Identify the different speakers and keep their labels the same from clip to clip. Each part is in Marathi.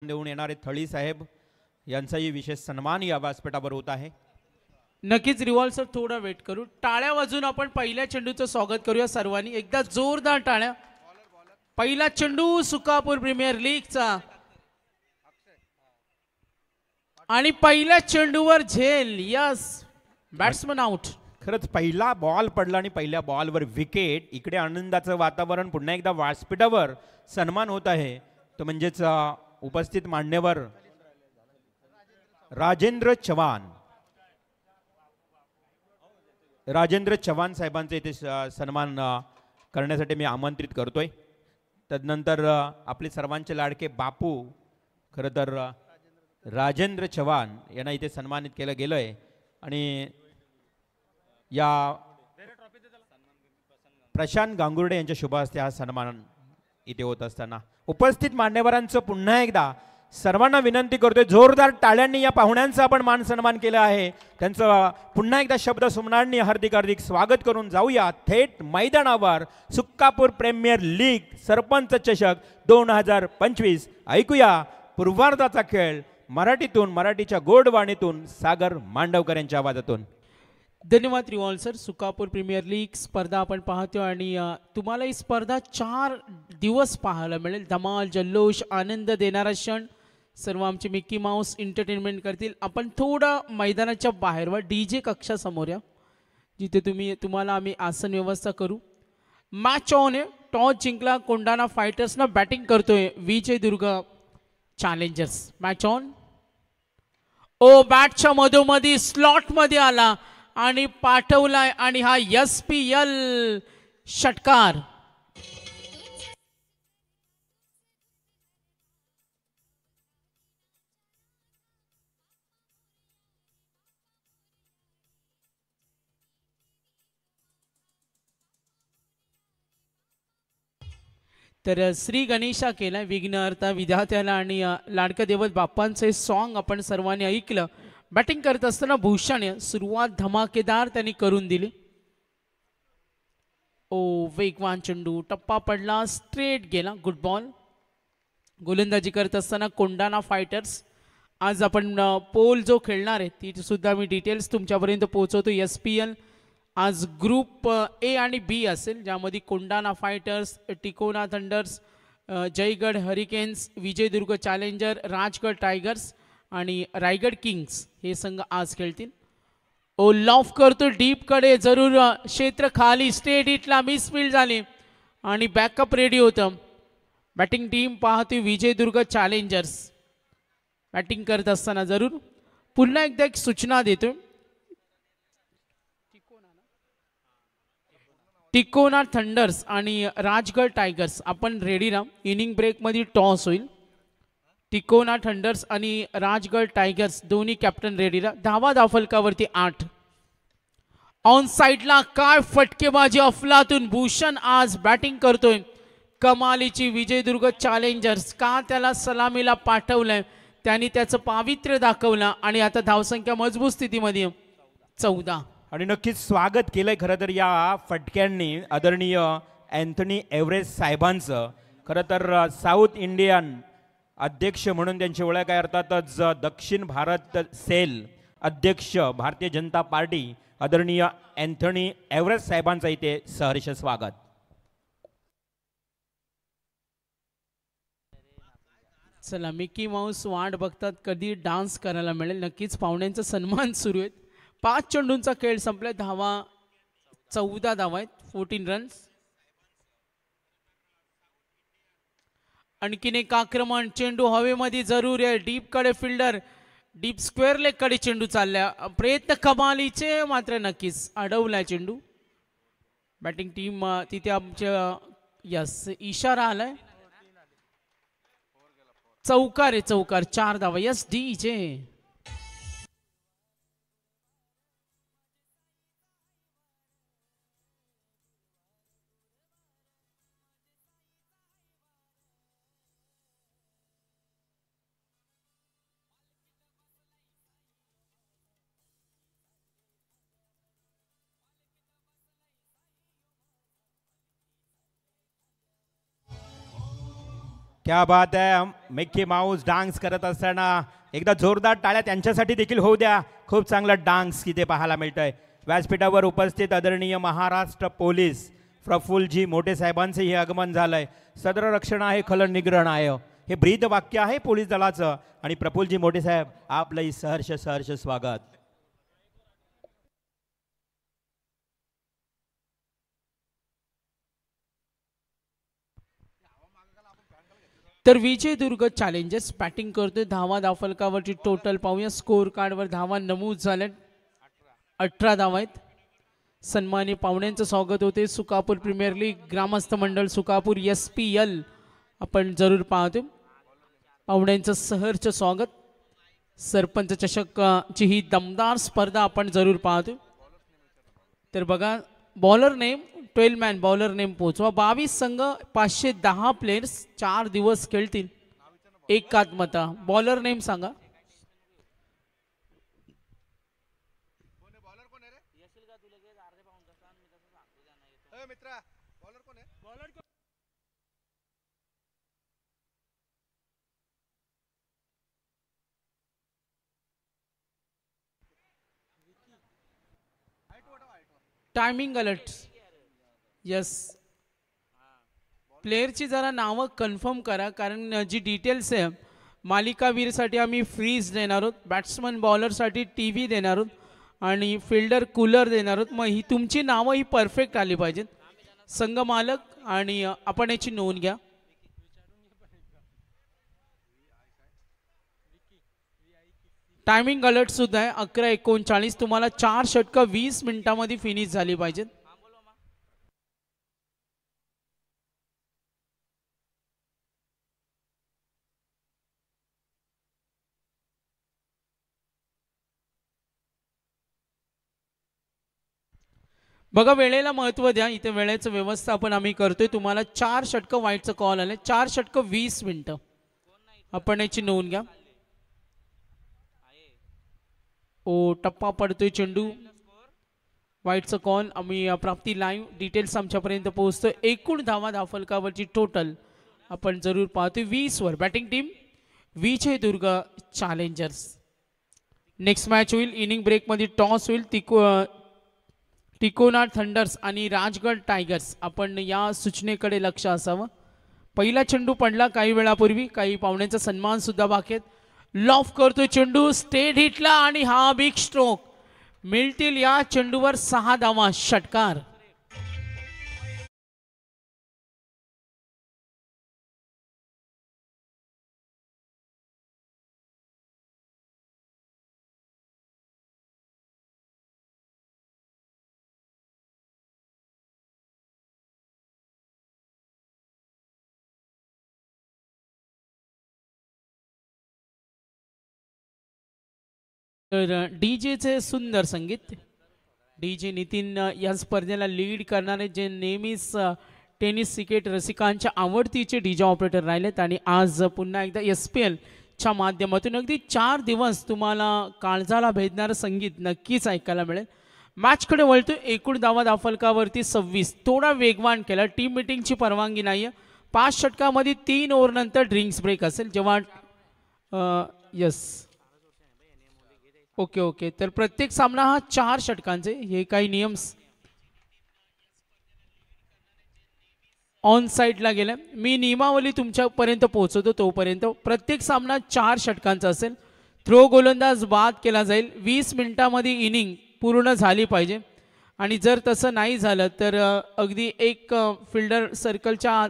Speaker 1: देऊन येणारे थळी साहेब यांचाही विशेष सन्मान या व्यासपीठावर होत आहे.
Speaker 2: नक्कीच रिवॉल्व सर थोडा वेट करू. टाळ्या वाजून आपण पहिल्या चेंडूचं स्वागत करूया सर्वांनी. एकदा जोरदार टाळ्या. पहिला चेंडू सुकापूर प्रीमियर लीगचा आणि पहिल्या चेंडूवर झेल. Yes, batsman out.
Speaker 1: खरंच पहिला बॉल पडला आणि पहिल्या बॉलवर विकेट. इकडे आनंदाचं वातावरण. पुन्हा एकदा व्यासपीठावर सन्मान होत आहे तो म्हणजेच उपस्थित मान्यवर राजेंद्र चव्हाण साहेबांचे इथे सन्मान करण्यासाठी मी आमंत्रित करतोय. तदनंतर आपले सर्वांचे लाडके बापू खरं तर राजेंद्र चव्हाण यांना इथे सन्मानित केलं गेलंय आणि या प्रशांत गांगुर्डे यांच्या शुभ हस्ते हा सन्मान इथे होत असताना उपस्थित मान्यवरांचं पुन्हा एकदा सर्वांना विनंती करतोय जोरदार टाळ्यांनी या पाहुण्यांचा आपण मान सन्मान केला आहे. त्यांचं पुन्हा एकदा शब्द सुमनांनी हार्दिक हार्दिक स्वागत करून जाऊया थेट मैदानावर. सुक्कापूर प्रीमियर लीग सरपंच चषक 2025 ऐकूया पूर्वार्धाचा खेळ मराठीतून, मराठीच्या गोडवाणीतून सागर मांडवकर यांच्या आवाजातून.
Speaker 2: धन्यवाद revolve sir. Sukapur premier league स्पर्धा आपण पाहतो आणि तुम्हाला ही स्पर्धा 4 दिवस पाहायला मिळेल. धमाल, जल्लोष, आनंद देणारा क्षण सर्व आमचे मिक्की माऊस एंटरटेनमेंट करतील. आपण थोडं मैदानाच्या बाहेर वा DJ कक्षासमोर या, जिथे तुम्हाला आम्ही आसन व्यवस्था करू. मॅच ऑन आहे. टॉस जिंकला कोंडाणा फायटर्सना बॅटिंग करतोय विजयदुर्ग चॅलेंजर्स. Match on. ओ बॅटच्या मधोमधी स्लॉट मध्ये आला आणि पाठवलाय आणि हा SPL षटकार. तर श्री गणेशा केलाय विघ्नहर्ता विधात्याला आणि लाडका देवत बाप्पांचे सॉन्ग आपण सर्वांनी ऐकलं. बॅटिंग करत असताना भूषण सुरुवात धमाकेदार त्यांनी करून दिली. ओ वेगवान चेंडू, टप्पा पडला, स्ट्रेट गेला, गुड बॉल. गोलंदाजी करत असताना कोंडाणा फायटर्स. आज आपण पोल जो खेळणार आहे ती सुद्धा मी डिटेल्स तुमच्यापर्यंत पोहोचवतो. SPL आज ग्रुप A आणि B असेल, ज्यामध्ये Kondhana fighters, Tikona thunder's, Jaigad hurricanes, Vijaydurg challenger, Rajgad tigers आणि रायगड किंग्स हे संघ आज खेळतील. ओ लॉफ करतो डीप कडे, जरूर क्षेत्र खाली, स्ट्रेट हिटला मिसफील्ड झाली आणि बॅकअप रेडी होतं. बॅटिंग टीम पाहते विजयदुर्ग चॅलेंजर्स. बॅटिंग करत असताना जरूर पुन्हा एकदा एक सूचना देतो. टिकोना थंडर्स आणि राजगड टायगर्स आपण रेडी राहा. इनिंग ब्रेकमध्ये टॉस होईल. टिकोना थंडर्स आणि राजगड टायगर्स दोन्ही कॅप्टन रेडी राहा. धावा धावफलकावरती 8. ऑन साइडला काय फटकेबाजी अफलातून. भूषण आज बॅटिंग करतोय. कमालीची विजयदुर्ग चॅलेंजर्स का त्याला सलामीला पाठवलंय, त्यांनी त्याचं पावित्र्य दाखवलं आणि आता धावसंख्या मजबूत स्थितीमध्ये 14.
Speaker 1: आणि नक्कीच स्वागत केलंय खरं तर या फटक्यांनी आदरणीय अँथनी एव्हरेस्ट साहेबांचं. खरं तर साऊथ इंडियन अध्यक्ष म्हणून त्यांची ओळख आहे. अर्थातच दक्षिण भारत सेल अध्यक्ष भारतीय जनता पार्टी आदरणीय अँथनी एव्हरेस्ट साहेबांचं इथे सहर्ष स्वागत.
Speaker 2: चला मिकी माऊस वाट बघतात कधी डान्स करायला मिळेल. नक्कीच पाहुण्यांचा सन्मान सुरू आहे. 5 चेंडूंचा खेळ संपलाय. धावा 14 धावा आहेत, 14 रन्स. आणखीन एक आक्रमण. चेंडू हवेमध्ये जरूर आहे. डीप कडे फिल्डर, डीप स्क्वेअर लेग कडे चेंडू चालल्या. प्रयत्न कमालीचे मात्र नक्कीच अडवलाय चेंडू. बॅटिंग टीम तिथे आमच्या यस इशारा आलाय. चौकार आहे, चौकार. 4 धावा. Yes DJ.
Speaker 1: क्या बात आहे. मिक्की माऊस डान्स करत असताना एकदा जोरदार टाळ्या त्यांच्यासाठी देखील होऊ द्या. खूप चांगला डान्स इथे पाहायला मिळतोय. व्यासपीठावर उपस्थित आदरणीय महाराष्ट्र पोलीस प्रफुल्लजी मोठे साहेबांचे हे आगमन झालंय. सदर रक्षण आहे खल निग्रहण आहे हे ब्रीद वाक्य आहे पोलीस दलाचं. आणि प्रफुल्लजी मोठे साहेब आपलंही सहर्ष सहर्ष स्वागत.
Speaker 2: तर विजयदुर्ग चॅलेंजर्स बॅटिंग करतोय. धावा धावफलकावरची टोटल पाहूया. स्कोर कार्डवर धावा नमूद झाल्यात 18 धावा आहेत. सन्मानी पाहुण्यांचं स्वागत होते. सुकापूर प्रीमियर लीग ग्रामस्थ मंडळ सुकापूर SPL आपण जरूर पाहतो. पाहुण्यांचं सहर्ष स्वागत. सरपंच चषकची ही दमदार स्पर्धा आपण जरूर पाहतो. तर बघा bowler name 12 man bowler name पोहोचवा. 22 संघ 510 प्लेयर्स 4 दिवस खेळतील. एकात्मता. बॉलर नेम सांगा. Timing alert. यस प्लेयरची जरा नावं कन्फर्म करा कारण जी डिटेल्स आहे मालिकावीरसाठी आम्ही फ्रीज देणार आहोत. बॅट्समन बॉलरसाठी TV देणार आहोत आणि फिल्डर कूलर देणार आहोत. मग ही तुमची नावं ही परफेक्ट आली पाहिजेत. संघ मालक आणि आपण याची नोंद घ्या. टायमिंग अलर्ट सुद्धा आहे 11:39. तुम्हाला 4 षटकं 20 मिनिटांमध्ये फिनिश झाली पाहिजेत. बघा वेळेला महत्त्व द्या. इथे वेळेचं व्यवस्थापन आम्ही करतोय. तुम्हाला 4 षटकं वाईटचं कॉल आले. 4 षटकं 20 मिनिटं. आपण याची नोंद घ्या. ओ टप्पा पडतोय चेंडू. वाईटचं कॉल. आम्ही प्राप्ती लाईव्ह डिटेल्स आमच्यापर्यंत पोहोचतोय. एकूण धावा धावफलकावरची टोटल आपण जरूर पाहतोय 20 वर. Batting team Vijaydurg challengers. Next match होईल. इनिंग ब्रेकमध्ये टॉस होईल. तिकोना थंडर्स आणि राजगड टायगर्स. आपण या सूचनेकडे लक्ष असावं. पहिला चेंडू पडला काही वेळापूर्वी. काही पाहुण्यांचा सन्मान सुद्धा बाकी आहेत. लॉफ करतोय चेंडू. स्टेट हिटला आणि हा बिग स्ट्रोक. मिळतील या चेंडूवर 6 धावा. षटकार. तर डीजेचे सुंदर संगीत. डीजे नितीन या स्पर्धेला लीड करणारे जे नेहमीच टेनिस क्रिकेट रसिकांच्या आवडतीचे डीजे ऑपरेटर राहिलेत आणि आज पुन्हा एकदा SPL च्या माध्यमातून अगदी 4 दिवस तुम्हाला काळजाला भेदणारं संगीत नक्कीच ऐकायला मिळेल. मॅचकडे वळतो. एकूण धावा धावफलकावरती 26. थोडा वेगवान केला. टीम मिटिंगची परवानगी नाही आहे. 5 षटकामध्ये 3 ओव्हरनंतर ड्रिंक्स ब्रेक असेल जेव्हा यस ओके. तर प्रत्येक सामना हा 4 षटकांचे. हे काही नियम ऑन साईडला गेले. मी नियमावली तुमच्यापर्यंत पोहोचवतो. तोपर्यंत प्रत्येक सामना 4 षटकांचा असेल. थ्रो गोलंदाज बाद केला जाईल. 20 मिनिटांमध्ये इनिंग पूर्ण झाली पाहिजे आणि जर तसं नाही झालं तर अगदी एक फिल्डर सर्कलच्या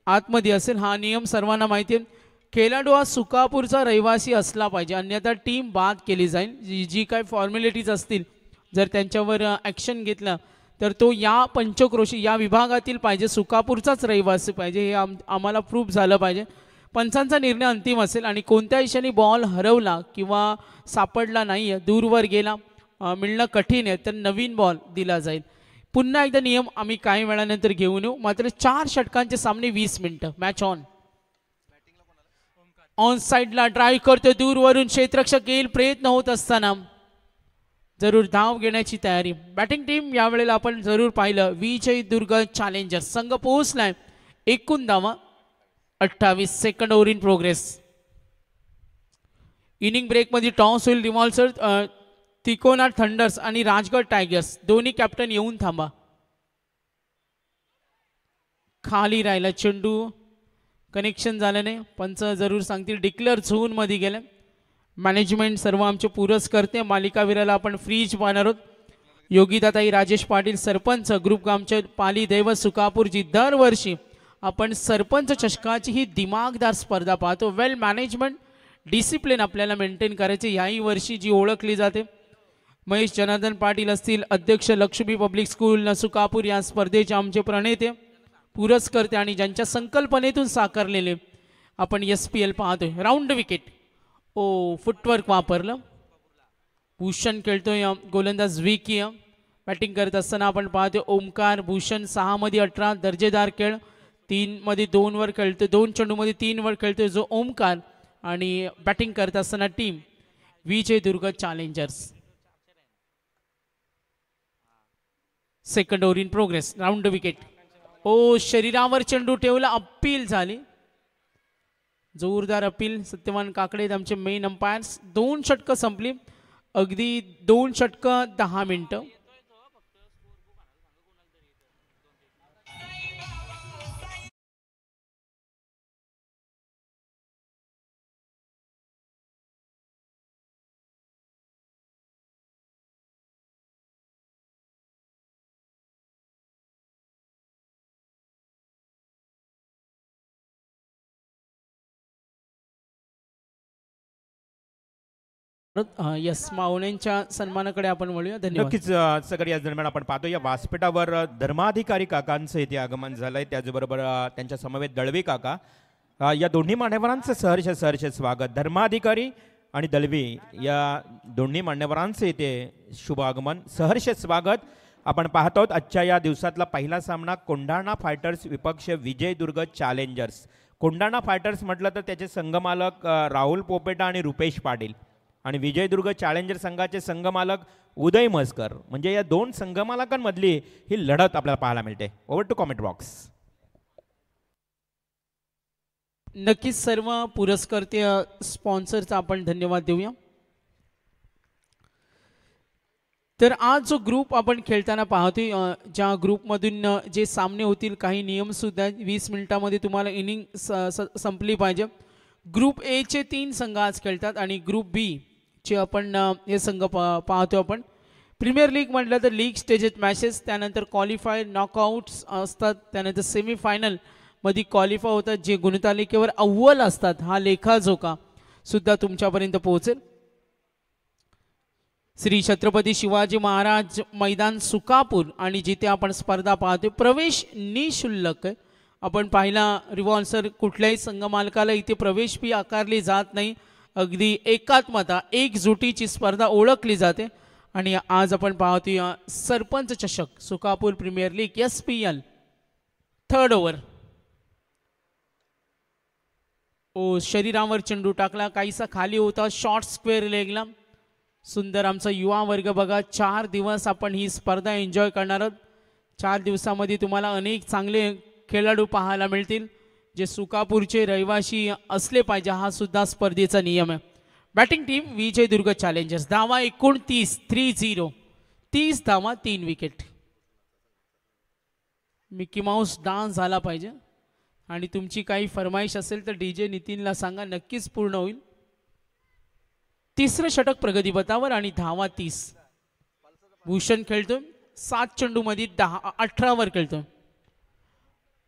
Speaker 2: आतमध्ये असेल. हा नियम सर्वांना माहिती आहे. खेळाडू हा सुकापूरचा रहिवासी असला पाहिजे अन्यथा टीम बाद केली जाईल. जी काय फॉर्मॅलिटीज असतील जर त्यांच्यावर ॲक्शन घेतलं तर तो या पंचक्रोशी या विभागातील पाहिजे. सुकापूरचाच रहिवासी पाहिजे. हे आम्हाला प्रूफ झालं पाहिजे. पंचांचा निर्णय अंतिम असेल आणि कोणत्या दिशेने बॉल हरवला किंवा सापडला नाही दूरवर गेला मिळणं कठीण आहे तर नवीन बॉल दिला जाईल. पुन्हा एकदा नियम आम्ही काही वेळानंतर घेऊन येऊ. मात्र 4 षटकांचे सामने 20 मिनिटं. मॅच ऑन साईडला ड्राईव्ह करतो. दूरवरून क्षेत्ररक्षक येईल. प्रयत्न होत असताना जरूर धाव घेण्याची तयारी. बॅटिंग टीम यावेळेला आपण जरूर पाहिलं विजयदुर्ग चॅलेंजर्स संघ पोहोचलाय. एकूण धावा 28. Second over in progress. Inning ब्रेकमध्ये टॉस होईल. रिव्हॉल्सर तिकोना थंडर्स आणि राजगड टायगर्स दोन्ही कॅप्टन येऊन थांबा. खाली राहिला चेंडू, कनेक्शन झालं नाही. पंच जरूर सांगतील डिक्लेअर झोन मध्ये गेले. मॅनेजमेंट सर्व आमचे पूरच करते. मालिकावीराला आपण फ्रीज पाहणार आहोत. योगिताताई राजेश पाटील सरपंच ग्रुप आमचे पाली दैवत सुकापूरजी. दरवर्षी आपण सरपंच चषकाची ही दिमागदार स्पर्धा पाहतो. वेल मॅनेजमेंट डिसिप्लिन आपल्याला मेंटेन करायचे. याही वर्षी जी ओळखली जाते महेश जनार्दन पाटील असतील, अध्यक्ष लक्ष्मी पब्लिक स्कूल सुकापूर, या स्पर्धेचे आमचे प्रणेते पुरस्कर्ते आणि ज्यांच्या संकल्पनेतून साकारलेले आपण SPL पाहतोय. Round wicket. ओ फुटवर्क वापरलं. भूषण खेळतोय. गोलंदाज विकी. बॅटिंग करत असताना आपण पाहतोय ओमकार. भूषण 6 मध्ये 18 दर्जेदार खेळ. 3 मध्ये 2 वर खेळतोय. 2 चेंडूमध्ये 3 वर खेळतोय जो ओमकार. आणि बॅटिंग करत असताना team Vijaydurg challengers. Second over in progress. Round wicket. ओ शरीरावर चेंडू ठेवला. अपील झाली. जोरदार अपील. सत्यवान काकडे आमचे मेन अंपायर्स. 2 षटकं संपली. अगदी 2 षटकं 10 मिनिटं. यस मावण्यांच्या सन्मानाकडे आपण वळूया. धन्यवाद.
Speaker 1: नक्कीच सगळ्या याच दरम्यान आपण पाहतो या व्यासपीठावर धर्माधिकारी काकांचं इथे आगमन झालंय. त्याचबरोबर त्यांच्या समवेत दळवी काका. या दोन्ही मान्यवरांचं सहर्ष स्वागत. धर्माधिकारी आणि दळवी या दोन्ही मान्यवरांचं इथे शुभ आगमन, सहर्ष स्वागत. आपण पाहत आहोत आजच्या या दिवसातला पहिला सामना कोंढाणा फायटर्स विपक्ष विजयदुर्ग चॅलेंजर्स. कोंढाणा फायटर्स म्हटलं तर त्याचे संघमालक राहुल पोपेटा आणि रुपेश पाटील आणि विजयदुर्ग चॅलेंजर संघाचे संघमालक उदय म्हसकर. म्हणजे या 2 संघमालकांमधली ही लढत आपल्याला पाहायला मिळते. Over to comment box.
Speaker 2: नक्कीच सर्व पुरस्कर्ते स्पॉन्सरचा आपण धन्यवाद देऊया. तर आज जो ग्रुप आपण खेळताना पाहतोय ज्या ग्रुपमधून जे सामने होतील काही नियम सुद्धा 20 मिनिटांमध्ये तुम्हाला इनिंग संपली पाहिजे. ग्रुप ए चे 3 संघ आज खेळतात आणि ग्रुप बी चे आपण हे संघ पाहतो. आपण प्रीमियर लीग म्हटलं तर लीग स्टेजेस मॅचेस, त्यानंतर क्वालिफाय नॉकआउट्स असतात, त्यानंतर सेमीफायनल मध्ये क्वालिफाय होतात जे गुणतालिकेवर अव्वल असतात. हा लेखाजोखा सुद्धा तुमच्यापर्यंत पोहोचेल. श्री छत्रपती शिवाजी महाराज मैदान सुकापूर आणि जिथे आपण स्पर्धा पाहतोय प्रवेश निशुल्क आहे. आपण पाहिला रिव्हॉल्सर कुठल्याही संघमालकाला इथे प्रवेश फी आकारली जात नाही. अगदी एकात्मता एकजुटीची स्पर्धा ओळखली जाते. आणि आज आपण पाहतोय Sarpanch Chashak Sukapur premier league SPL. Third over. ओ शरीरावर चेंडू टाकला, काहीसा खाली होता, शॉर्ट स्क्वेअर लेगला. सुंदर आमचा युवा वर्ग बघा. 4 दिवस आपण ही स्पर्धा एन्जॉय करणार आहोत. 4 दिवसामध्ये तुम्हाला अनेक चांगले खेळाडू पाहायला मिळतील जे सुकापूरचे रहिवासी असले पाहिजे. हा सुद्धा स्पर्धेचा नियम आहे. Batting team Vijaydurg challengers. धावा 29 30. 30 धावा 3 विकेट. मिकी माऊस डान्स झाला पाहिजे आणि तुमची काही फरमाईश असेल तर DJ नितीनला सांगा, नक्कीच पूर्ण होईल. तिसरं षटक प्रगतीपथावर आणि धावा 30. भूषण खेळतोय 7 चेंडू मध्ये 18 वर खेळतोय.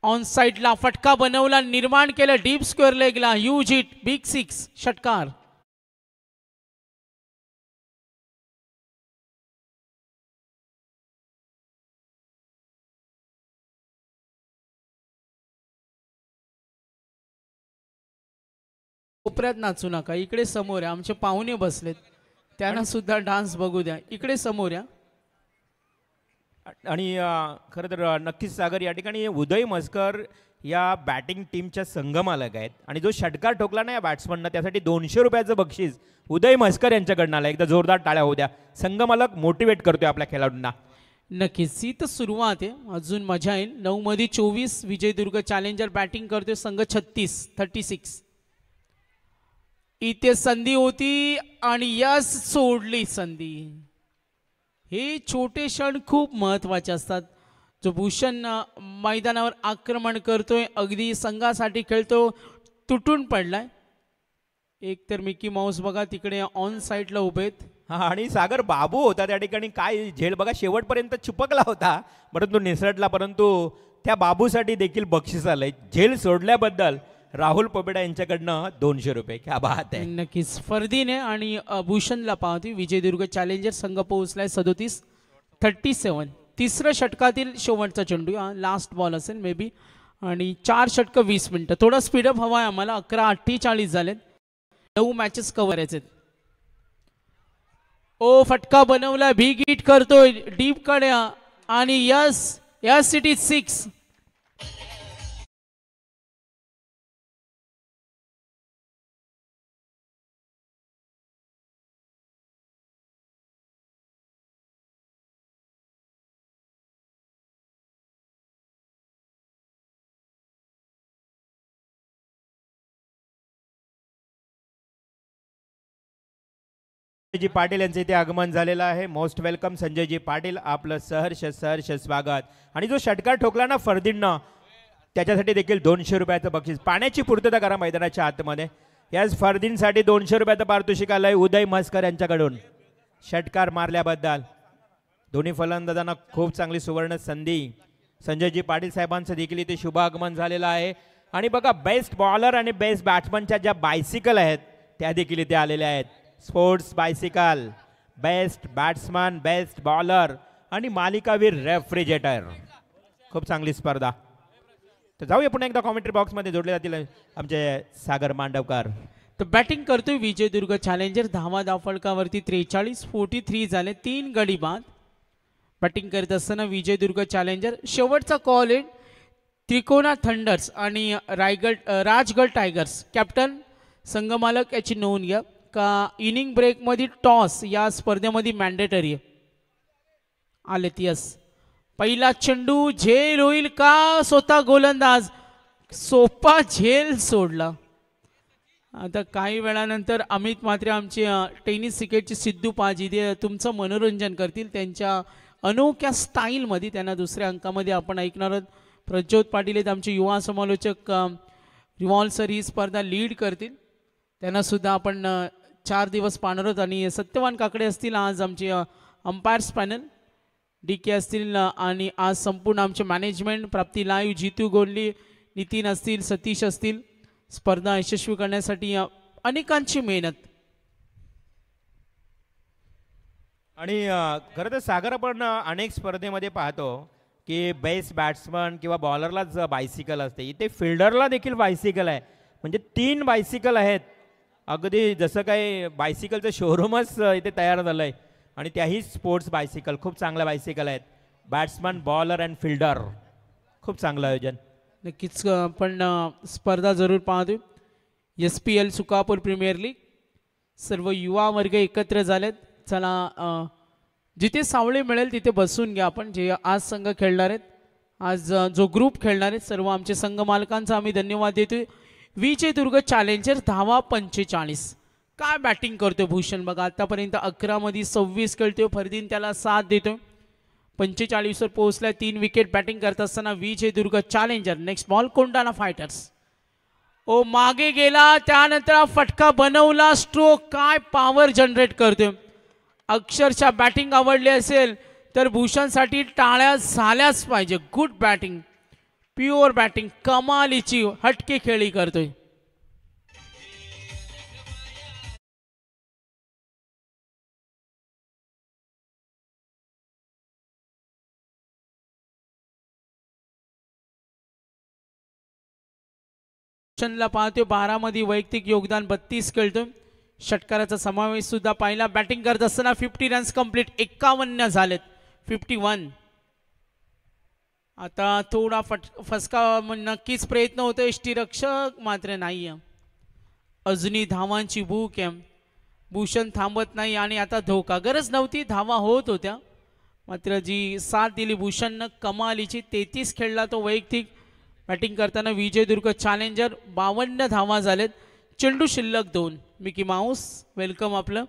Speaker 2: ऑन साइडला फटका बनवला, निर्माण केलं डीप स्क्वेअर लेगला. ह्यूज हिट, बिग 6 षटकार. कोपऱ्यात नाचू नका, इकडे समोर या. आमचे पाहुणे बसलेत, त्यांना सुद्धा डान्स बघू द्या. इकडे समोर या.
Speaker 1: आणि खरं तर नक्कीच सागर या ठिकाणी उदय म्हसकर या बॅटिंग टीमच्या संघमालक आहेत आणि जो षटकार ठोकला ना या बॅट्समननं त्यासाठी 200 रुपयाचं बक्षीस उदय म्हसकर यांच्याकडनं आलं. एकदा जोरदार टाळ्या होऊ द्या. संघमालक मोटिवेट करतोय आपल्या खेळाडूंना.
Speaker 2: नक्कीच ही तर सुरुवात आहे, अजून मजा येईल. 9 मध्ये 24 विजयदुर्ग चॅलेंजर बॅटिंग करतोय, संघ 36. इथे संधी होती आणि यस सोडली संधी. हे छोटे क्षण खूप महत्वाचे असतात. जो भूषण मैदानावर आक्रमण करतोय, अगदी संघासाठी खेळतो, तुटून पडलाय. एक तर मिकी माऊस बघा तिकडे ऑन साईडला उभे आहेत.
Speaker 1: हा, आणि सागर बाबू होता त्या ठिकाणी, काय झेल बघा शेवटपर्यंत चिपकला होता परंतु निसरटला. परंतु त्या बाबूसाठी देखील बक्षीस आलंय झेल सोडल्याबद्दल. राहुल पबेडा यांच्याकडनं 200 रुपये. क्या बात आहे.
Speaker 2: नक्कीच फर्दीने आणि भूषणला पाहतोय. विजयदुर्ग चॅलेंजर संघ पोहोचलाय 37. तिसऱ्या षटकातील शेवटचा चेंडू, लास्ट बॉल असेल मे बी. आणि 4 षटकं 20 मिनिटं. थोडा स्पीडअप हवा आहे आम्हाला. 11:48 झालेत. 9 मॅचेस कव्हर आहेत. ओ फटका बनवला, बिग हिट करतोय डीप कडे आणि yes it is 6.
Speaker 1: Sanjayji Patil यांचे इथे आगमन झालेलं आहे. मोस्ट वेलकम संजयजी पाटील, आपलं सहर्ष स्वागत. आणि जो षटकार ठोकला ना फर्दींना, त्याच्यासाठी देखील 200 रुपयाचं बक्षीस. पाण्याची पूर्तता करा मैदानाच्या आतमध्ये. याच फर्दींसाठी 200 रुपयाचं पारितोषिक आलंय उदय म्हसकर यांच्याकडून षटकार मारल्याबद्दल. दोन्ही फलंदाजांना खूप चांगली सुवर्ण संधी. संजयजी पाटील साहेबांचं देखील इथे शुभ आगमन झालेलं आहे. आणि बघा बेस्ट बॉलर आणि बेस्ट बॅट्समनच्या ज्या बायसिकल आहेत त्या देखील इथे आलेल्या आहेत. Sports bicycle, best batsman, best bowler आणि मालिकावीर रेफ्रिजरेटर. खूप चांगली स्पर्धा. तर जाऊया पुन्हा एकदा कॉमेंट्री बॉक्समध्ये जोडले जातील आमचे सागर मांडवकर.
Speaker 2: तर बॅटिंग करतोय विजयदुर्ग चॅलेंजर. धावा फलकावरती 43 झाले, 3 गडी बाद. बॅटिंग करत असताना विजयदुर्ग चॅलेंजर. शेवटचा कॉल आहे त्रिकोणा थंडर्स आणि राजगड टायगर्स. कॅप्टन संघमालक याची नोंद घ्या का इनिंग ब्रेकमध्ये टॉस या स्पर्धेमध्ये मॅन्डेटरी आहे. आलेत यस. पहिला चेंडू झेल होईल का? स्वतः गोलंदाज सोपा झेल सोडला. आता काही वेळानंतर अमित म्हात्रे आमचे टेनिस क्रिकेटचे सिद्धू पाजी ते तुमचं मनोरंजन करतील त्यांच्या अनोख्या स्टाईलमध्ये. त्यांना दुसऱ्या अंकामध्ये आपण ऐकणार आहोत. प्रज्योत पाटील आहेत आमचे युवा समालोचक. रिव्हॉल्व सर ही स्पर्धा लीड करतील. त्यांना सुद्धा आपण 4 दिवस पाहणार आहोत. आणि सत्यवान काकडे असतील आज आमचे अंपायर्स पॅनल. DK असतील आणि आज संपूर्ण आमचे मॅनेजमेंट, प्राप्ती लाईव्ह, जितू गोंडली, नितीन असतील, सतीश असतील. स्पर्धा यशस्वी करण्यासाठी अनेकांची मेहनत.
Speaker 1: आणि खरं तर सागर आपण अनेक स्पर्धेमध्ये पाहतो की बेस्ट बॅट्समन किंवा बॉलरलाच बायसिकल असते. इथे फिल्डरला देखील बायसिकल आहे. म्हणजे 3 बायसिकल आहेत. अगदी जसं काही बायसिकलचं शोरूमच इथे तयार झालं आहे. आणि त्याही स्पोर्ट्स बायसिकल. खूप चांगल्या बायसिकल आहेत. Batsman, bowler and fielder. खूप चांगलं आयोजन.
Speaker 2: नक्कीच आपण स्पर्धा जरूर पाहतोय. SPL Sukapur premier league. सर्व युवा वर्ग एकत्र झालेत. चला जिथे सावळे मिळेल तिथे बसून घ्या. आपण जे आज संघ खेळणार आहेत, आज जो ग्रुप खेळणार आहेत, सर्व आमचे संघ मालकांचा आम्ही धन्यवाद देतोय. विजयदुर्ग चॅलेंजर. धावा 45. काय बॅटिंग करतोय भूषण बघा. आतापर्यंत 11 मध्ये 26 खेळतोय. फरदीन त्याला साथ देतोय. 45 वर पोहोचलाय. 3 विकेट. बॅटिंग करत असताना Vijaydurg challenger. Next ball Kondana fighters. ओ मागे गेला, त्यानंतर फटका बनवला. स्ट्रोक. काय पॉवर जनरेट करतोय. अक्षरशः बॅटिंग आवडली असेल तर भूषणसाठी टाळ्या झाल्याच पाहिजे. गुड बॅटिंग, प्युअर बॅटिंग, कमालीची हटके खेळी करतोय. भूषणला पाहतोय 12 मध्ये वैयक्तिक योगदान 32 खेळतोय. षटकाराचा समावेश सुद्धा पाहिला. बॅटिंग करत असताना 50 रन्स कंप्लीट. 51 झालेत. 51. आता थोडा फसका नक्कीच प्रयत्न होतो. यष्टीरक्षक मात्र नाही. अजूनही धावांची भूक आहे. भूषण थांबत नाही आणि आता धोका. गरज नव्हती, धावा होत होत्या मात्र जी साथ दिली भूषणनं कमालीची 33 खेळला तो वैयक्तिक. बॅटिंग करताना विजयदुर्ग चॅलेंजर 52 धावा झालेत. चेंडू शिल्लक 2. मिकी माऊस वेलकम आपलं.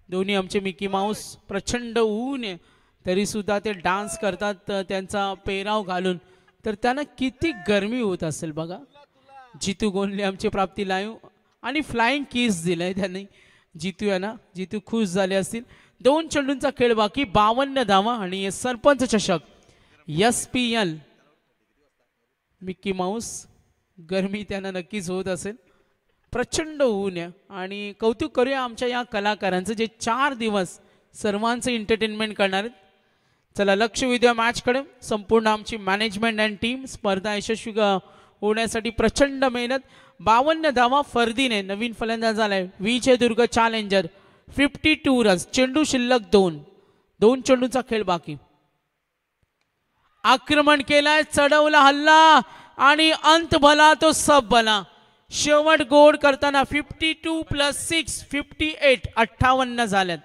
Speaker 2: दोन्ही आमचे मिकी माऊस प्रचंड ऊन आहे तरी सुद्धा ते डान्स करतात त्यांचा पेहराव घालून. तर त्यांना किती गरमी होत असेल बघा. जितू गोंडले आमची प्राप्ती लाईव्ह आणि फ्लाइंग किस दिलंय त्यांनी जितू यांना. जितू खुश झाले असतील. 2 चेंडूंचा खेळ बाकी 52 धावा आणि सरपंच चषक SPL. मिकी माऊस गरमी त्यांना नक्कीच होत असेल. प्रचंड ऊन आहे आणि कौतुक करूया आमच्या या कलाकारांचं जे 4 दिवस सर्वांचं एंटरटेनमेंट करणार आहेत. चला लक्ष वेधूया मॅचकडे. संपूर्ण आमची मॅनेजमेंट अँड टीम स्पर्धा यशस्वी होण्यासाठी प्रचंड मेहनत. 52 धावा फर्दीने नवीन फलंदाज झालाय विजयदुर्ग चॅलेंजर. 52 रन्स. चेंडू शिल्लक 2. 2 चेंडूचा खेळ बाकी. आक्रमण केलाय चढवला हल्ला आणि अंत भला तो सब भला. शेवट गोड करताना 52 + 6 58 58 झाल्यात.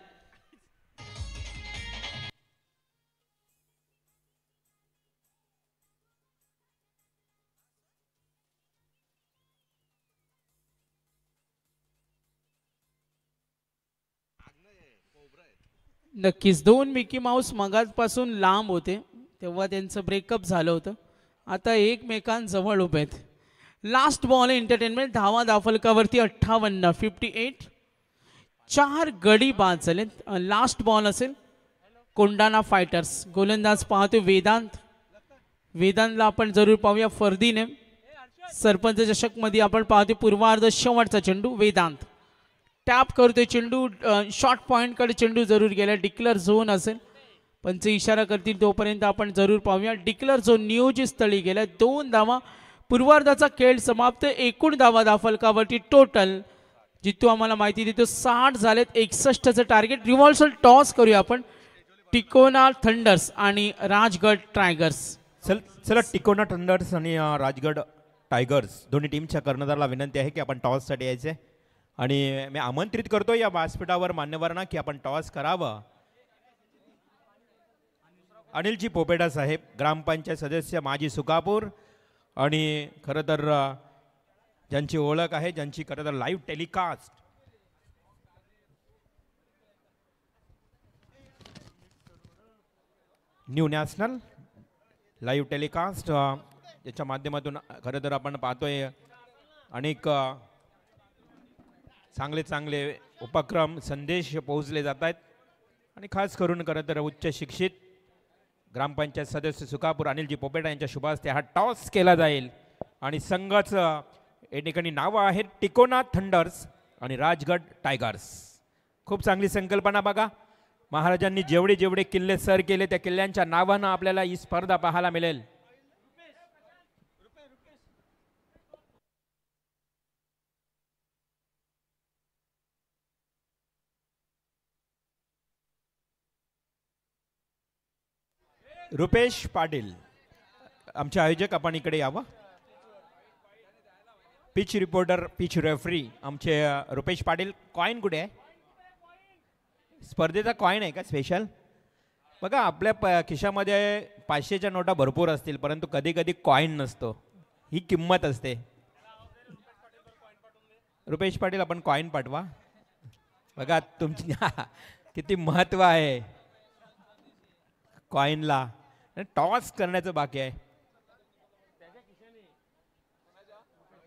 Speaker 2: नक्कीच 2 मिकी माऊस मगाचपासून लांब होते तेव्हा त्यांचं ब्रेकअप झालं होतं. आता एकमेकांजवळ उभे आहेत. Last ball entertainment. धावा दाफलकावरती 58 58. 4 गडी बाद झालेत. लास्ट बॉल असेल कोंडाणा फायटर्स. गोलंदाज पाहतो वेदांत. वेदांतला आपण जरूर पाहूया फर्दीने. सरपंच चषक मध्ये आपण पाहतो पूर्वार्ध शेवटचा चेंडू. वेदांत टॅप करतोय चेंडू. शॉर्ट पॉईंटकडे चेंडू जरूर गेला. डिक्लेअर झोन असेल. पंच इशारा करतील तोपर्यंत आपण जरूर पाहूया. डिक्लेअर झोन नियोजित स्थळी गेला. 2 धावा. पूर्वार्धाचा खेळ समाप्त. एकूण धावा दाफलकावरती टोटल जितू आम्हाला माहिती देतो 60 झालेत. 61चं टार्गेट. रिव्हर्सल टॉस करूया आपण. टिकोना थंडर्स आणि राजगड टायगर्स.
Speaker 1: चला टिकोना थंडर्स आणि राजगड टायगर्स दोन्ही टीमच्या कर्णधाराला विनंती आहे की आपण टॉससाठी यायचे आणि मी आमंत्रित करतो या व्यासपीठावर मान्यवरांना की आपण टॉस करावं. अनिलजी पोपेटा साहेब ग्रामपंचायत सदस्य माजी सुकापूर आणि खरं तर ज्यांची ओळख आहे ज्यांची खरं तर live telecast new national live telecast याच्या माध्यमातून खरं तर आपण पाहतोय अनेक चांगले चांगले उपक्रम संदेश पोहोचले जात आहेत आणि खास करून खरं तर उच्च शिक्षित ग्रामपंचायत सदस्य सुकापूर अनिलजी पोपेटा यांच्या शुभ हस्ते हा टॉस केला जाईल आणि संघाचं या ठिकाणी नावं आहेत टिकोना थंडर्स आणि राजगड टायगर्स. खूप चांगली संकल्पना बघा. महाराजांनी जेवढे जेवढे किल्ले सर केले त्या किल्ल्यांच्या नावानं आपल्याला ही स्पर्धा पाहायला मिळेल. रुपेश पाटील आमचे आयोजक आपण इकडे यावं. पिच रिपोर्टर पिच रेफरी आमचे रुपेश पाटील. कॉइन कुठे आहे? स्पर्धेचा कॉइन आहे का स्पेशल? बघा आपल्या खिशामध्ये 500च्या नोटा भरपूर असतील परंतु कधी कधी कॉइन नसतो. ही किंमत असते. रुपेश पाटील आपण कॉइन पाठवा. बघा तुमची किती महत्व आहे कॉइनला. टॉस करण्याचं बाकी आहे.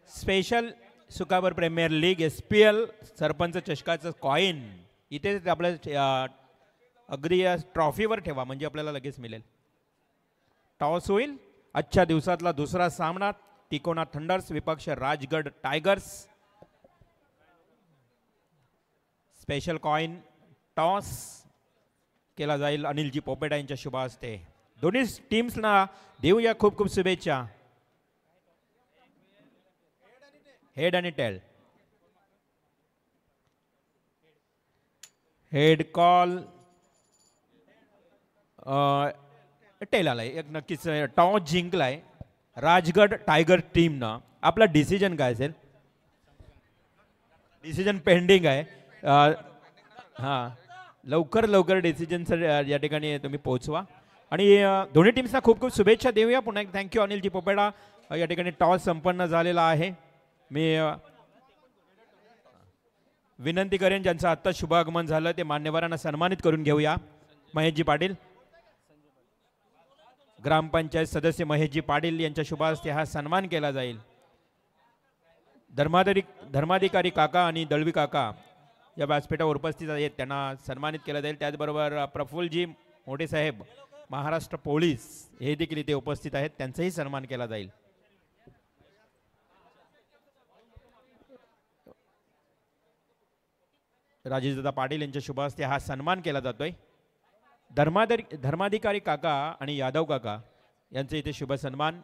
Speaker 1: Special Sukapur premier league SPL Sarpanch चषकाचं कॉइन इथे आपल्या अगदी ट्रॉफीवर ठेवा म्हणजे आपल्याला लगेच मिळेल. टॉस होईल. आजच्या दिवसातला दुसरा सामना टिकोना थंडर्स विपक्ष Rajgad tigers. Special coin toss केला जाईल अनिलजी पोपेटा यांच्या शुभ हस्ते. दोन्ही टीम्सना देऊया खूप खूप शुभेच्छा. हेड आणि टेल. हेड कॉल टेल आलाय. एक नक्कीच टॉस जिंकलाय राजगड टायगर टीमनं. आपला डिसिजन काय असेल? डिसिजन पेंडिंग आहे. हां लवकर लवकर डिसिजन सर या ठिकाणी तुम्ही पोहोचवा आणि दोन्ही टीम्सना खूप खूप शुभेच्छा देऊया. पुन्हा थँक्यू अनिलजी पोपेडा. या ठिकाणी टॉस संपन्न झालेला आहे. मी विनंती करेन ज्यांचं आत्ता शुभागमन झालं ते मान्यवरांना सन्मानित करून घेऊया. महेशजी पाटील, ग्रामपंचायत सदस्य महेशजी पाटील यांच्या शुभ हस्ते हा सन्मान केला जाईल. धर्माधिकारी काका आणि दळवी काका या व्यासपीठावर उपस्थित आहेत, त्यांना सन्मानित केला जाईल. त्याचबरोबर प्रफुल्लजी मोठे साहेब महाराष्ट्र पोलीस हे देखील इथे उपस्थित आहेत, त्यांचाही सन्मान केला जाईल. राजेशदादा पाटील यांच्या शुभ हस्ते हा सन्मान केला जातोय. धर्माधिकारी काका आणि यादव काका यांचे इथे शुभ सन्मान.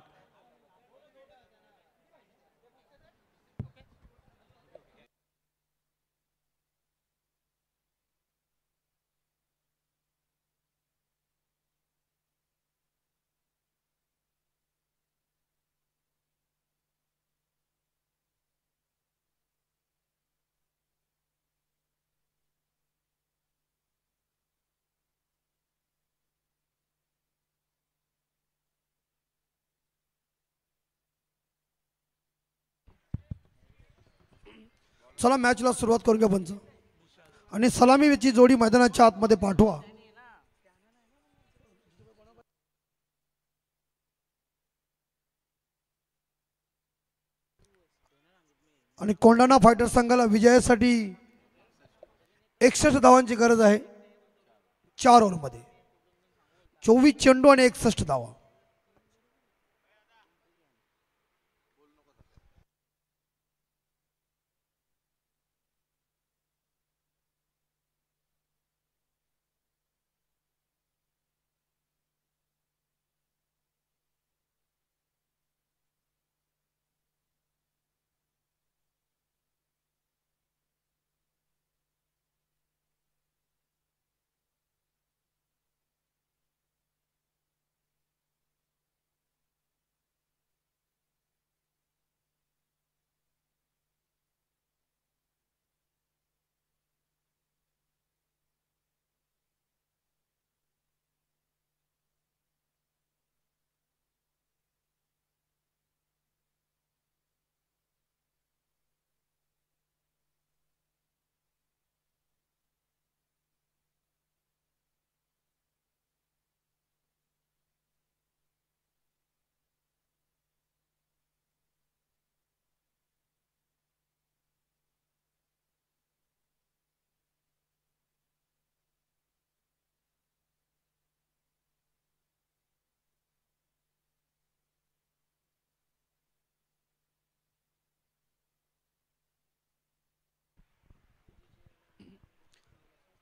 Speaker 3: चला मॅचला सुरुवात करून घ्या पंच. आणि सलामीची जोडी मैदानाच्या आतमध्ये पाठवा. आणि कोंडाणा फायटर संघाला विजयासाठी 61 धावांची गरज आहे. 4 ओव्हरमध्ये 24 चेंडू आणि 61 धावा.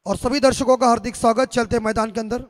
Speaker 3: और सभी दर्शकों का हार्दिक स्वागत. चलते मैदान के अंदर.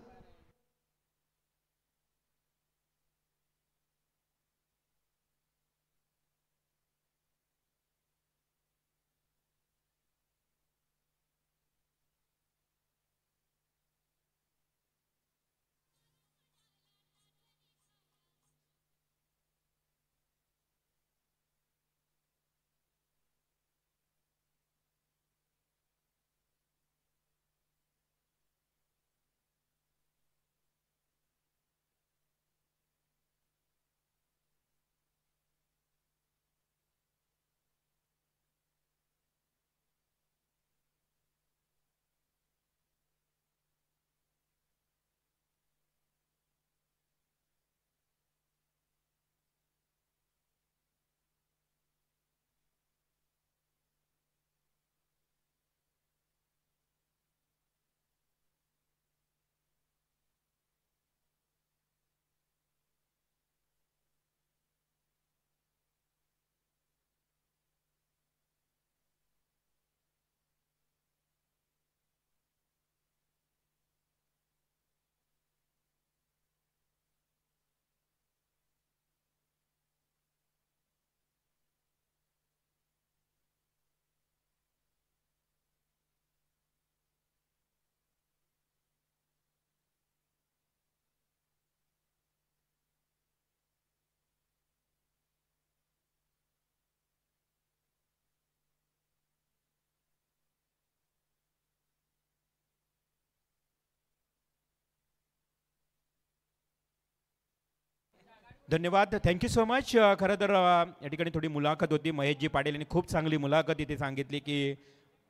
Speaker 1: धन्यवाद, थँक्यू सो मच. खरं तर या ठिकाणी थोडी मुलाखत होती. महेशजी पाटील यांनी खूप चांगली मुलाखत इथे सांगितली की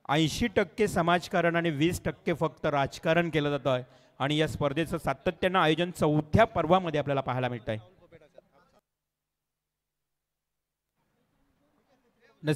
Speaker 1: 80% समाजकारण आणि 20% फक्त राजकारण केलं जातं आहे आणि या स्पर्धेचं सातत्यानं आयोजन 4थ्या पर्वामध्ये आपल्याला पाहायला मिळत आहे.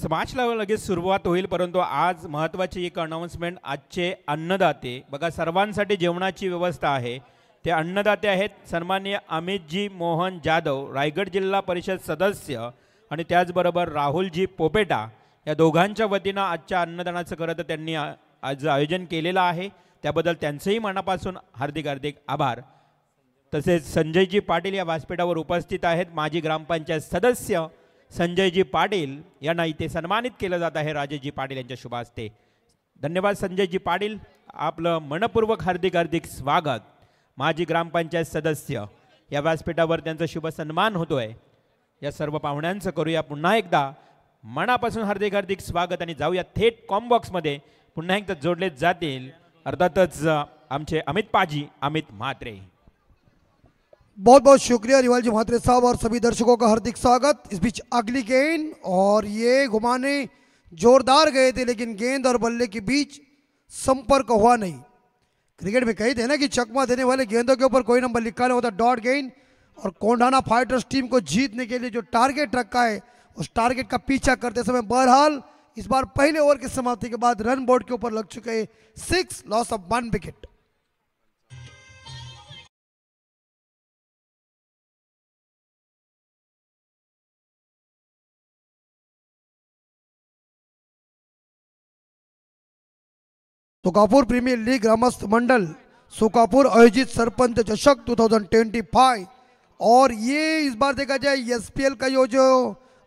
Speaker 1: मॅचला लगेच सुरुवात होईल, परंतु आज महत्त्वाची एक अनाऊन्समेंट. आजचे अन्नदाते बघा, सर्वांसाठी जेवणाची व्यवस्था आहे. ते अन्नदाते आहेत सन्माननीय अमितजी मोहन जाधव, रायगड जिल्हा परिषद सदस्य, आणि त्याचबरोबर राहुलजी पोपेटा. या दोघांच्या वतीनं आजच्या अन्नदानाचं खरं तर त्यांनी आज आयोजन केलेलं आहे. त्याबद्दल त्यांचंही मनापासून हार्दिक हार्दिक आभार. तसेच संजयजी पाटील या व्यासपीठावर उपस्थित आहेत. माजी ग्रामपंचायत सदस्य संजयजी पाटील यांना इथे सन्मानित केलं जात आहे राजेशजी पाटील यांच्या शुभ हस्ते. धन्यवाद संजयजी पाटील, आपलं मनपूर्वक हार्दिक हार्दिक स्वागत. माजी ग्रामपंचायत सदस्य या व्यासपीठावर त्यांचा शुभ सन्मान होतोय. या सर्व पाहुण्यांचं करूया पुन्हा एकदा मनापासून हार्दिक हार्दिक स्वागत आणि जाऊया थेट कॉमबॉक्समध्ये. पुन्हा एकदा जोडले जातील अर्थातच आमचे अमित पाजी, अमित म्हात्रे.
Speaker 3: बहुत बहुत शुक्रिया रिवाल जी म्हात्रे साहब और सभी दर्शकों का हार्दिक स्वागत. इस बीच अगली गेंद, और ये घुमाने जोरदार गए थे लेकिन गेंद और बल्ले के बीच संपर्क हुआ नहीं. क्रिकेट में कहते हैं ना कि चकमा देने वाले गेंदों के ऊपर कोई नंबर लिखा नहीं होता. डॉट गेंद, और कोंडाना फाइटर्स टीम को जीतने के लिए जो टारगेट रखा है उस टारगेट का पीछा करते समय बहरहाल इस बार पहले ओवर की समाप्ति के बाद रन बोर्ड के ऊपर लग चुके हैं 6, loss of 1 wicket. Sukapur premier league ग्रामस्थ मंडल सुकापुर आयोजित सरपंच चषक 2025, और ये इस बार देखा जाए एसपीएल का जो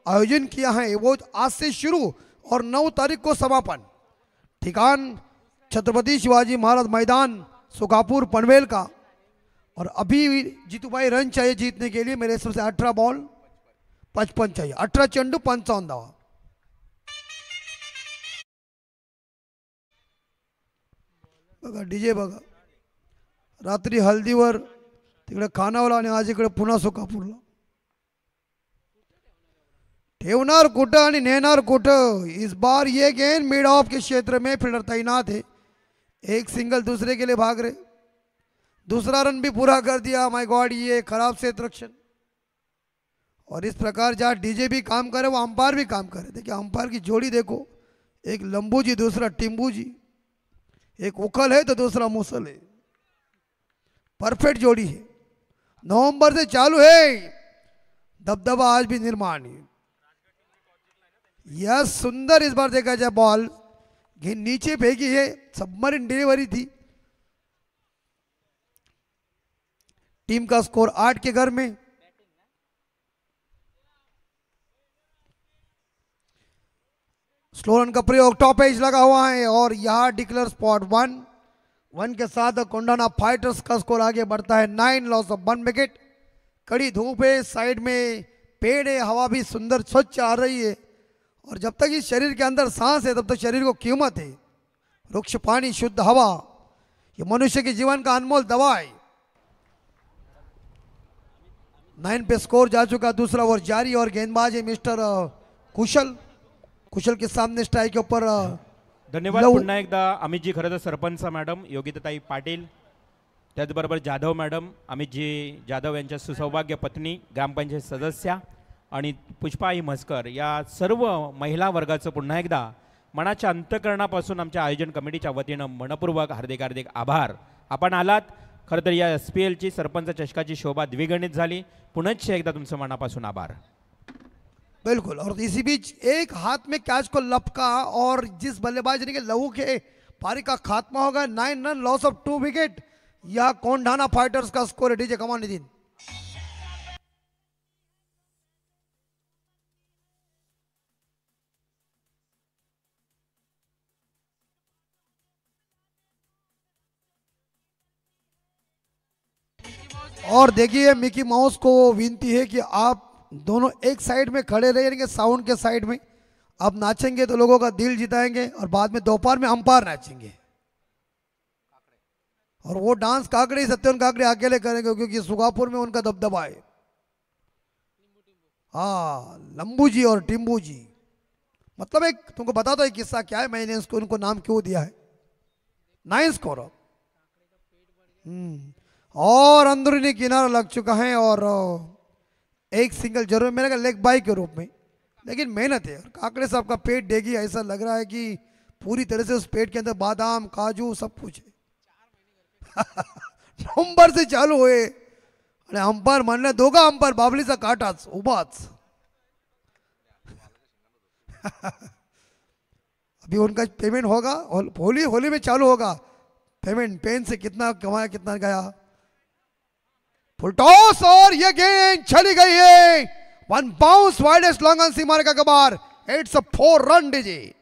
Speaker 3: आयोजन किया है वो आज से शुरू और 9 तारीख को समापन. ठिकान छत्रपति शिवाजी महाराज मैदान सुकापुर पनवेल का. और अभी जीतू भाई रन चाहिए जीतने के लिए. मेरे हिसाब से 18 बॉल 55 चाहिए. 18 चेंडू 55 धावा. बघा डीजे बघा, रात्री हल्दीवर तिकडे खानावला आणि आज इकडे पुन्हा सुकापूरला. ठेवणार कुठं आणि नेणार कुठं. इस बार ये गेंद मिड ऑफ के क्षेत्र में फील्डर तैनात है. एक सिंगल दूसरे के लिए भाग रहे, दूसरा रन भी पूरा कर दिया. माय गॉड, ये खराब सेत रक्षण. और इस प्रकार जहाँ डीजे भी काम करे वो अंपायर भी काम करे. देखिए अंपायर की जोड़ी देखो, एक लंबू जी दूसरा टिम्बू जी, एक उखल है तो दूसरा मुसल है. परफेक्ट जोड़ी है. नवंबर से चालू है दबदबा, आज भी निर्माण है. यह सुंदर इस बार देखा जाए बॉल नीचे फेंकी है. सबमरीन डिलीवरी थी. टीम का स्कोर 8 के घर में. स्लो रन का प्रयोग, टॉप एज लगा हुआ है और यहां डिक्लेयर स्पॉट 1 के साथ कोंडाना फाइटर्स का स्कोर आगे बढ़ता है 9, लॉस ऑफ 1 विकेट. कड़ी धूप है, साइड में पेड़ है, हवा भी सुंदर स्वच्छ आ रही है. और जब तक इस शरीर के अंदर सांस है तब तक शरीर को कीमत है. वृक्ष, पानी, शुद्ध हवा, ये मनुष्य के जीवन का अनमोल दवा है. 9 पे स्कोर जा चुका. दूसरा ओवर जारी और गेंदबाज है मिस्टर कुशल के सामने स्ट्राइक के ऊपर.
Speaker 1: धन्यवाद पुन्हा एकदा अमितजी. खरं तर सरपंच मॅडम योगिताताई पाटील, त्याचबरोबर जाधव मॅडम, अमितजी जाधव यांच्या सुसौभाग्य पत्नी, ग्रामपंचायत सदस्या आणि पुष्पाई म्हसकर, या सर्व महिला वर्गाचं पुन्हा एकदा मनाच्या अंतःकरणापासून आमच्या आयोजन कमिटीच्या वतीनं मनपूर्वक हार्दिक हार्दिक आभार. आपण आलात. खरं तर या SPLची सरपंच चषकाची शोभा द्विगुणित झाली. पुनश्च एकदा तुमचं मनापासून आभार.
Speaker 3: बिल्कुल. और इसी बीच एक हाथ में कैच को लपका और जिस बल्लेबाज ने के लहू के पारी का खात्मा होगा. 9 रन, लॉस ऑफ 2 विकेट. यह कोंडाना फाइटर्स का स्कोर है. डीजे कमान नितिन. और देखिए मिकी माउस को विनती है कि आप दोनों एक साइड में खड़े रहेंगे, साउंड के साइड में. आप नाचेंगे तो लोगों का दिल जिताएंगे और बाद में दोपहर में अंपायर नाचेंगे. और वो डांस काकड़े सत्यन काकड़े अकेले करेंगे क्योंकि सुगापुर में उनका दबदबा है. हाँ, लंबू जी और टिम्बू जी, मतलब एक तुमको बताता है किस्सा क्या है, मैंने उसको उनको नाम क्यों दिया है। 9 स्कोर। और अंदरूनी किनारा लग चुका है और एक सिंगल जरूर मिलेगा लेग बाई के रूप में, लेकिन मेहनत है। काकड़े साहब का पेट देगी, ऐसा लग रहा है कि पूरी तरह से उस पेट के अंदर बादाम काजू सब कुछ है। नंबर से चालू हुए आणि अंपायर म्हणलं दोघा अंपायर बाबलीचा काटाच उभाच। अभी उनका पेमेंट होगा, होली में चालू होगा पेमेंट, पेन से कितना कमाया कितना गया। फुल टॉस और ये गेंद चली गई है, 1 बाउंस वाइडेस्ट लॉन्ग ऑन सीमा रेखा के बाहर। It's a 4 run DJ.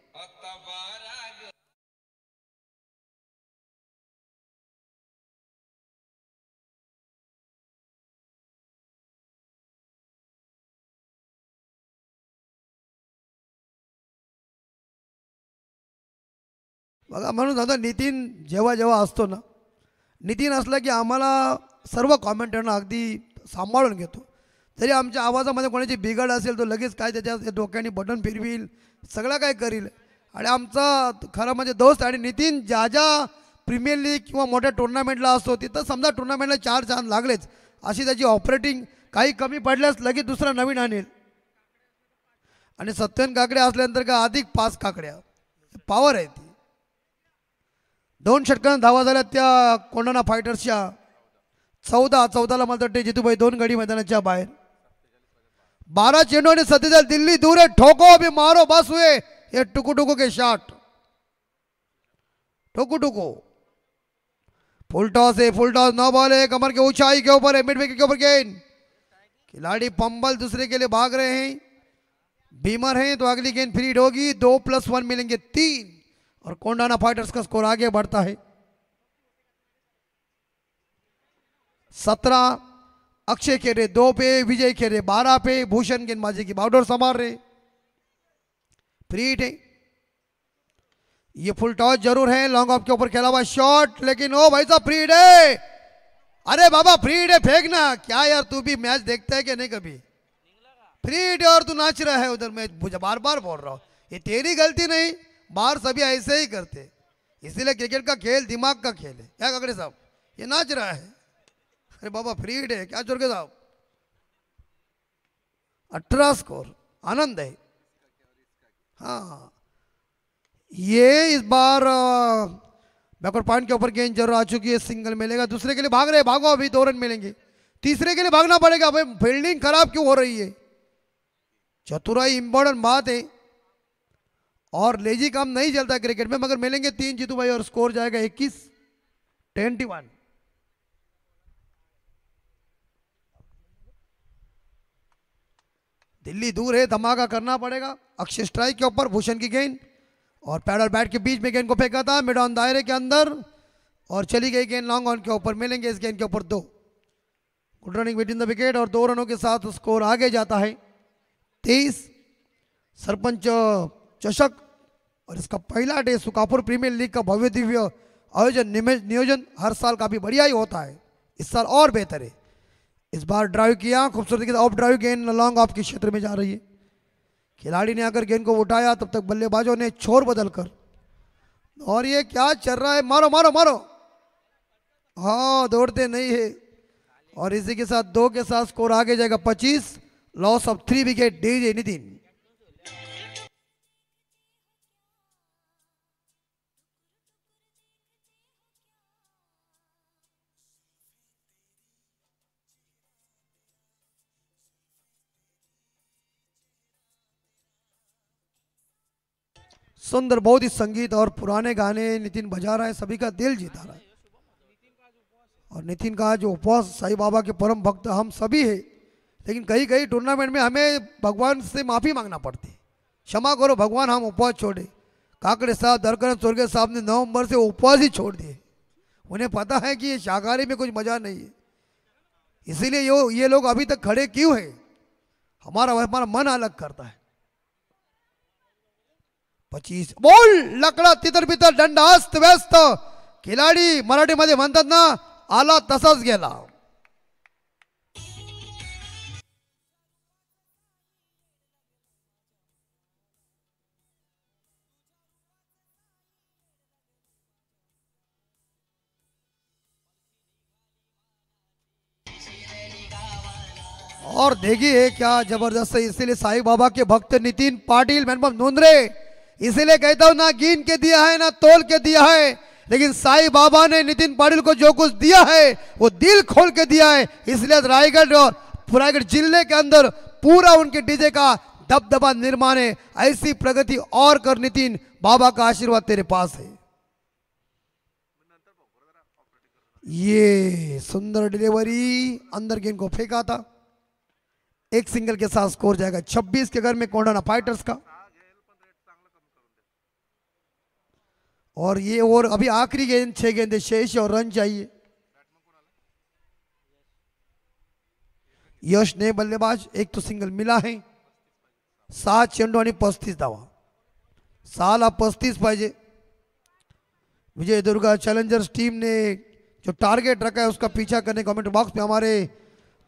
Speaker 3: बघा म्हणून दादा नितीन जेव्हा जेव्हा असतो ना, नितीन असला की आम्हाला सर्व कॉमेंटरना अगदी सांभाळून घेतो। तरी आमच्या आवाजामध्ये कोणाची बिघड असेल तो लगेच काय त्याच्या डोक्याने बटन फिरविल, सगळं काय करील। आणि आमचा खरं म्हणजे दोस्त आणि नितीन ज्या ज्या प्रीमियर लीग किंवा मोठ्या टुर्नामेंटला असतो तिथं समजा टुर्नामेंटला 4 चांद लागलेच अशी त्याची ऑपरेटिंग, काही कमी पडल्यास लगेच दुसरा नवीन आणेल। आणि सत्यन काकडे असल्यानंतर का अधिक 5 काकड्या, पॉवर आहे ती। 2 षटकांना धावा झाल्या त्या कोंडाणा फायटर्सच्या। 14-14ला मला वाटते जितूभाई 2 गडी मैदानाच्या बाहेर। 12 चेंडू आणि 37 दिल्ली दूर है, ठोको अभी मारो बस हुए ये टुकु टुकु के शॉट, टुकु टुकु। फुल टॉस है, फुल टॉस, 9 बॉल है, कमर के ऊंचाई के ऊपर है, मिड विकेट के ऊपर गेंद। खिलाड़ी पंबल दूसरे के लिए भाग रहे हैं, बीमर हैं तो अगली गेंद फ्रीड होगी। 2+1 मिलेंगे 3 और कोंडाना फाइटर्स का स्कोर आगे बढ़ता है। 17 अक्षय खेरे 2 पे, विजय खेरे 12 पे, भूषण गेंदबाजी की बाउंड्री संभाल रहे। फ्रीड है, ये फुल टॉस जरूर है, लॉन्ग ऑफ के ऊपर खेला हुआ शॉट, लेकिन ओ भाई साहब फ्रीड है। अरे बाबा फ्रीड है, फेंकना क्या यार, तू भी मैच देखता है कि नहीं कभी? फ्रीड और तू नाच रहा है उधर, मैं बार बार बोल रहा हूँ ये तेरी गलती नहीं, बाहर सभी ऐसे ही करते, इसीलिए क्रिकेट का खेल दिमाग का खेल है। क्या काकड़े साहब ये नाच रहा है? अरे बाबा फ्रीड है क्या चोरके साहब? 18 स्कोर, आनंद है। हाँ, ये इस बार बैकवर्ड पॉइंट के ऊपर गेंद जरूर आ चुकी है, सिंगल मिलेगा। दूसरे के लिए भाग रहे, भागो अभी 2 रन मिलेंगे। तीसरे के लिए भागना पड़ेगा, भाई फील्डिंग खराब क्यों हो रही है? चतुराई इंपॉर्टेंट बात है और लेजी काम नहीं चलता क्रिकेट में, मगर मिलेंगे 3 जीतू भाई और स्कोर जाएगा 21-21। दिल्ली दूर है, धमाका करना पड़ेगा। अक्षय स्ट्राइक के ऊपर, भूषण की गेंद और पैड और बैट के बीच में गेंद को फेंका था मिड ऑन दायरे के अंदर और चली गई गेंद लॉन्ग ऑन के ऊपर। मिलेंगे इस गेंद के ऊपर 2। Good running between the wicket और 2 रनों के साथ स्कोर आगे जाता है 23। सरपंच चषक और इसका पहला डे सुकापुर प्रीमियर लीग का भव्य दिव्य आयोजन नियोजन हर साल काफी बढ़िया ही होता है, इस साल और बेहतर है। इस बार ड्राइव किया खूबसूरती के ऑफ ड्राइव, गेंद लॉन्ग ऑफ के क्षेत्र में जा रही है। खिलाड़ी ने आकर गेंद को उठाया, तब तक बल्लेबाजों ने छोर बदलकर, और ये क्या चल रहा है, मारो मारो मारो। हाँ दौड़ते नहीं है और इसी के साथ 2 के साथ स्कोर आगे जाएगा 25। Loss of 3 wicket DJ Nitin. सुंदर, बहुत ही संगीत और पुराने गाने नितिन बजा रहा है, सभी का दिल जीता रहा है। और नितिन का जो उपवास, साईं बाबा के परम भक्त हम सभी है, लेकिन कहीं कहीं टूर्नामेंट में हमें भगवान से माफ़ी मांगना पड़ती है, क्षमा करो भगवान हम उपवास छोड़े। काकड़े साहब दरकरण स्वर्गीय साहब ने नवंबर से उपवास ही छोड़ दिए, उन्हें पता है कि ये शाकाहारी में कुछ मजा नहीं है, इसीलिए ये लोग अभी तक खड़े क्यों है, हमारा मन अलग करता है। 25 बॉल, लकडा तितर बितर, दंड अस्त व्यस्त, खिलाडी मराठीमध्ये म्हणतात ना आला तसाच गेला। और देखिए क्या जबरदस्त है। इसीलिए साईं बाबा के भक्त नितिन पाटिल मैनपम नूंदरे, इसीलिए कहता हूं ना गिन के दिया है ना तोल के दिया है, लेकिन साईं बाबा ने नितिन पाटिल को जो कुछ दिया है वो दिल खोल के दिया है। इसलिए रायगढ़ और रायगढ़ जिले के अंदर पूरा उनके डीजे का दबदबा निर्माण है। ऐसी प्रगति और कर नितिन, बाबा का आशीर्वाद तेरे पास है। ये सुंदर डिलीवरी अंदर गेंद को फेंका था। एक सिंगल के साथ स्कोर जाएगा 26 के घर में कोंडाना फाइटर्स का। और ये और अभी आखिरी गेंद 6 गेंदे शेष और रन चाहिए। यश ने बल्लेबाज, एक तो सिंगल मिला है। 7 चेंडू आणि 35 धावा, 6ला 35 पाहिजे। विजय दुर्गा चैलेंजर्स टीम ने जो टारगेट रखा है उसका पीछा करने कमेंट बॉक्स में हमारे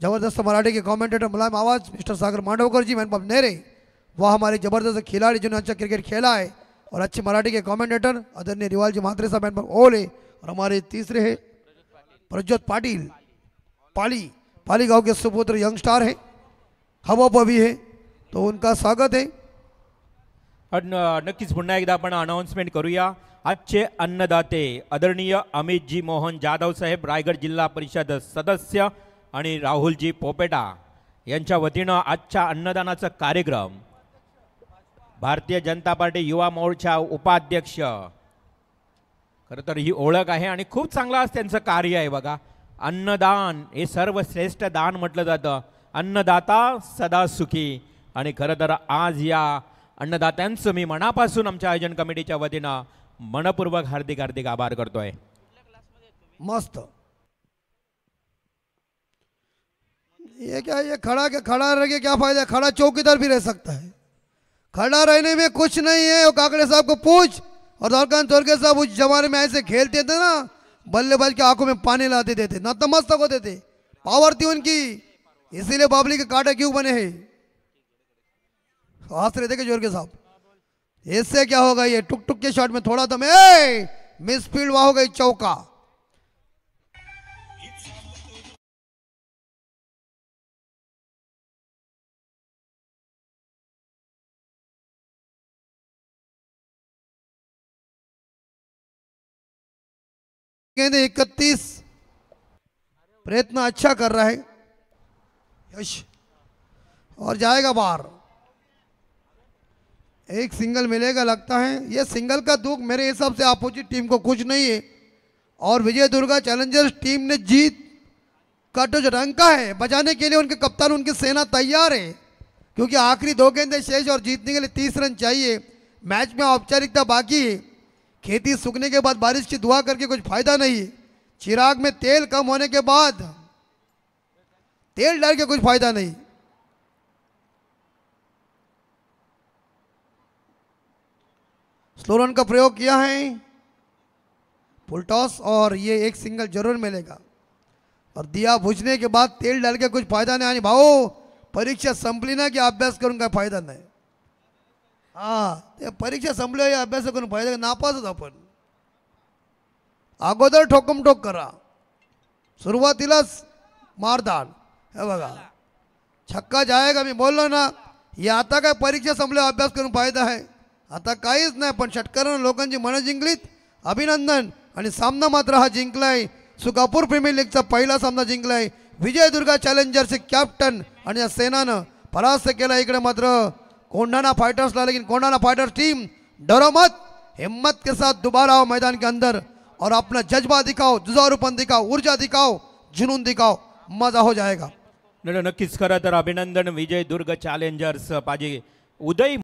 Speaker 3: जबरदस्त मराठी के कमेंटेटर मुलायम आवाज मिस्टर सागर मांडवकर जी, मैनपम नेरे, वह हमारे जबरदस्त खिलाड़ी जिन्होंने अच्छा क्रिकेट खेला है, और अच्छे मराठी के कमेंटेटर आदरणीय रिवाल जी म्हात्रे साहब मैनपम ओले, और हमारे तीसरे हैं प्रज्योत पाटिल, पाली गांव के सुपुत्र यंग स्टार है, हवा पवी है, तो उनका स्वागत है।
Speaker 1: नक्कीच पुन्हा एकदा आपण अनाउन्समेंट करूया। आजचे अन्नदाते आदरणीय अमितजी मोहन जाधव साहेब, रायगड जिल्हा परिषद सदस्य, आणि राहुलजी पोपेटा यांच्या वतीनं आजच्या अन्नदानाचा कार्यक्रम भारतीय जनता पार्टी युवा मोर्चा उपाध्यक्ष, खरं तर ही ओळख आहे आणि खूप चांगला त्यांचं कार्य आहे बघा। अन्नदान हे सर्वश्रेष्ठ दान म्हटलं जातं। अन्नदाता सदा सुखी, आणि खरं तर आज या अन्नदात्यांचं मी मनापासून आमच्या आयोजन कमिटीच्या वतीनं मनपूर्वक हार्दिक हार्दिक आभार करतोय।
Speaker 3: मस्त। ये क्या, ये खड़ा रह के क्या फायदा? खड़ा चौकीदार भी रह सकता है, खड़ा रहने में कुछ नहीं है। वो काकड़े साहब को पूछ, और दौलकान तोरके साहब उस जमाने में ऐसे खेलते थे ना, बल्लेबाज की आंखों में पानी लाते थे, नतमस्तक होते थे, पावर थी उनकी, इसीलिए बाबली के कांटे क्यों बने हैं? हाथ रहे थे के जोर के साहब। इससे क्या होगा? ये टुक टुक के शॉट में थोड़ा दम, मिस फील्ड, वहां हो गई चौका। गेंद 31, प्रयत्न अच्छा कर रहा है यश, और जाएगा बाहर। एक सिंगल मिलेगा लगता है। ये सिंगल का दुख मेरे हिसाब से अपोजिट टीम को कुछ नहीं है, और विजय दुर्गा चैलेंजर्स टीम ने जीत का जो डंका है बजाने के लिए उनके कप्तान, उनकी सेना तैयार है, क्योंकि आखिरी 2 गेंदें शेष और जीतने के लिए 30 रन चाहिए। मैच में औपचारिकता बाकी है। खेती सूखने के बाद बारिश की दुआ करके कुछ फायदा नहीं है। चिराग में तेल कम होने के बाद तेल डाल के कुछ फायदा नहीं। स्लो रन का प्रयोग किया है, फुल टॉस, और ये एक सिंगल जरूर मिलेगा। और दिया बुझने के बाद तेल डाल के कुछ फायदा नहीं। आणि भाऊ, परीक्षा संपली ना की अभ्यास करून काय फायदा नाही। ते परीक्षा संपली, अभ्यास करून फायदा, नापासच आपण। अगोदर ठोकमठोक करा, सुरुवातीलाच मारदान। हे बघा, छक्का जाएगा, मी बोललो ना। हे आता काय परीक्षा संपल्यावर अभ्यास करून फायदा आहे? आता काहीच नाही। पण षटकारानं लोकांची मनं जिंकलीत, अभिनंदन। आणि सामना मात्र हा जिंकलाय, सुकापूर प्रीमियर लीगचा पहिला सामना जिंकलाय विजय दुर्गा चॅलेंजर्सचे कॅप्टन, आणि या सेनानं परास्त केला इकडे मात्र कोंडाना फाइटर्सला। लेकिन कोंडाना फाइटर्स टीम डरो मत, हिम्मत के साथ दोबारा आओ मैदान के अंदर और अपना जज्बा दिखाओ, जुझारूपन दिखाओ, ऊर्जा दिखाओ, जुनून दिखाओ, मजा हो जाएगा।
Speaker 1: नक्कीच खरं तर अभिनंदन विजय दुर्ग चॅलेंजर्स पाजी उदय